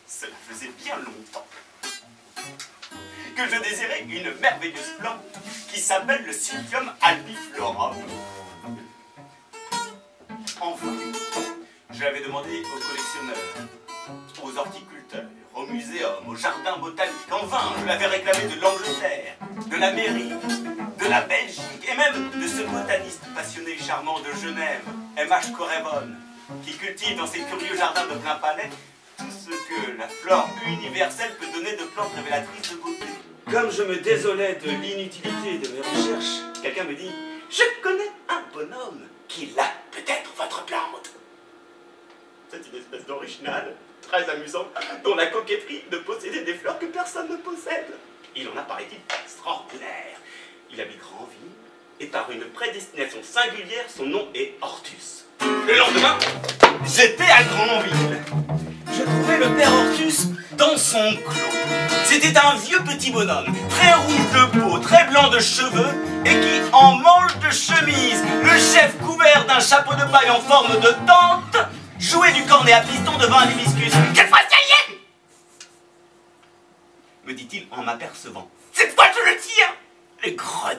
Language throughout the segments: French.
Cela faisait bien longtemps que je désirais une merveilleuse plante qui s'appelle le Silphium albiflorum. Enfin, je l'avais demandé aux collectionneurs, aux horticulteurs, au muséum, au jardin botanique. En vain, je l'avais réclamé de l'Angleterre, de l'Amérique, de la Belgique et même de ce botaniste passionné et charmant de Genève, M.H. Correvon, qui cultive dans ses curieux jardins de plein palais tout ce que la flore universelle peut donner de plantes révélatrices de beauté. Comme je me désolais de l'inutilité de mes recherches, quelqu'un me dit « Je connais un bonhomme qui a peut-être votre plante ». C'est une espèce d'original, très amusant, dont la coquetterie de posséder des fleurs que personne ne possède. Il en a, paraît-il, extraordinaire. Il habite Granville, et par une prédestination singulière, son nom est Hortus. Le lendemain, j'étais à Granville. Je trouvais le père Hortus dans son clos. C'était un vieux petit bonhomme, très rouge de peau, très blanc de cheveux, et qui, en manche de chemise, le chef couvert d'un chapeau de paille en forme de tente, jouait du cornet à piston devant un hibiscus. « Quelle fois ça y est !» me dit-il en m'apercevant. « Cette fois je le tiens, le gredin !»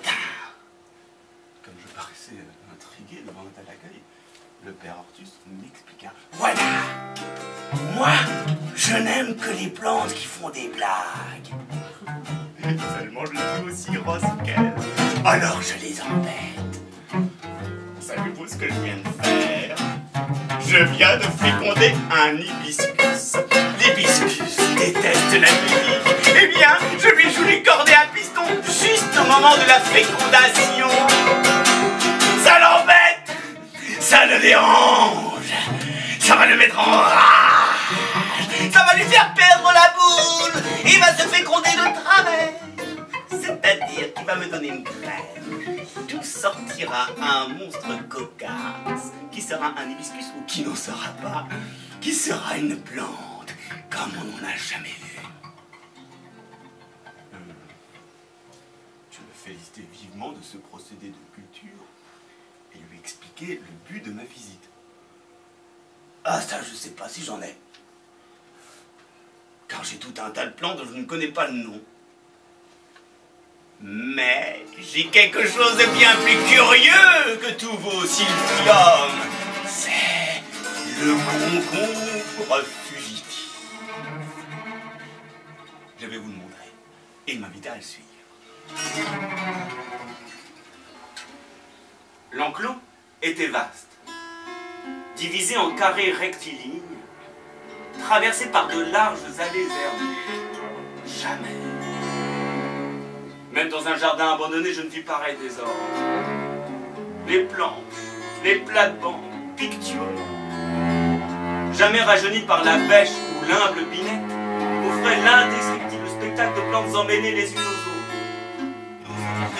Comme je paraissais intrigué devant un tel accueil, le père Hortus m'expliqua. « Voilà, moi, je n'aime que les plantes qui font des blagues. Seulement je suis aussi grosse qu'elle. Alors je les embête. Savez-vous ce que je viens de faire? Je viens de féconder un hibiscus. L'hibiscus déteste la musique. Eh bien, je lui joue du cornet à piston juste au moment de la fécondation. Ça l'embête, ça le dérange, ça va le mettre en rage, ça va lui faire perdre la boule. Il va se féconder de travers. C'est-à-dire qu'il va me donner une graine. D'où sortira un monstre cocasse, qui sera un hibiscus ou qui n'en sera pas, qui sera une plante comme on n'en a jamais vu. Je me félicitais vivement de ce procédé de culture et lui expliquer le but de ma visite. Ah ça, je sais pas si j'en ai. Car j'ai tout un tas de plantes dont je ne connais pas le nom. Mais j'ai quelque chose de bien plus curieux que tous vos silphiums. C'est le concombre fugitif. Je vais vous le montrer et m'inviter à le suivre. L'enclos était vaste, divisé en carrés rectilignes, traversé par de larges allées herbeuses. Jamais. Même dans un jardin abandonné, je ne vis pareil désordre. Les plantes, les plates-bandes, pictuelles, jamais rajeunies par la bêche ou l'humble binette, offraient l'indescriptible spectacle de plantes emmêlées les unes aux autres.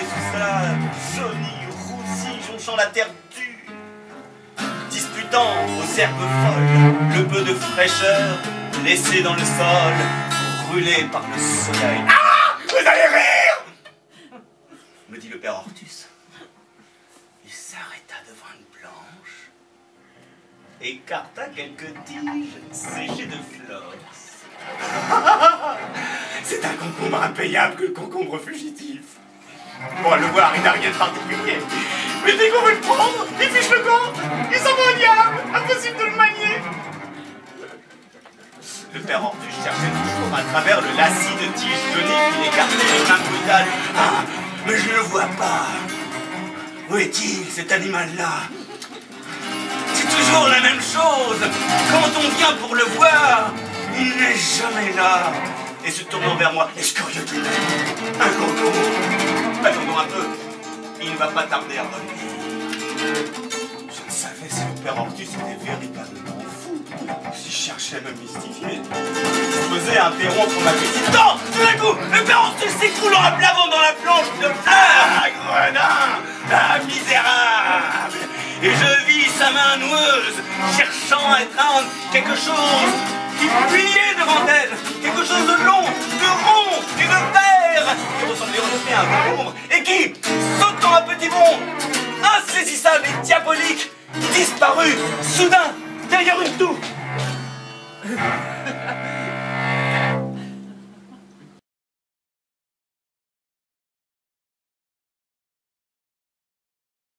Et tout ça, jauni, roussi, jonchant la terre dure, disputant aux herbes folles le peu de fraîcheur laissé dans le sol, brûlé par le soleil. Ah! Vous allez rire! Me dit le père Hortus. Il s'arrêta devant une planche, écarta quelques tiges séchées de flosse. C'est un concombre impayable que le concombre fugitif. Bon, à le voir, il n'a rien de particulier. Mais dès qu'on veut le prendre, il fiche le camp, il s'en va au diable, impossible de le manier. Le père Hortus cherchait toujours à travers le lacis de tiges jaunies qu'il écartait les mains brutales. Ah, mais je ne le vois pas. Où est-il, cet animal-là? C'est toujours la même chose. Quand on vient pour le voir, il n'est jamais là. Et se tournant vers moi, est-ce curieux tout de même? Un concombre. Attendons un peu. Il ne va pas tarder à revenir. Je ne savais si le père Hortus était véritablement fou. S'il cherchait à me mystifier, il se faisait interrompre ma visite. Non! Tout d'un coup, le père Hortus s'écroule en plavant dans la planche de fleurs. Ah, gredin! Ah, misérable! Et je vis sa main noueuse, cherchant à étreindre quelque chose qui fuyait devant elle. Quelque chose de long, de rond et de vert, qui ressemblait en effet à un concombre, et qui, sautant un petit bond, insaisissable et diabolique, disparut soudain derrière une toux. Hein?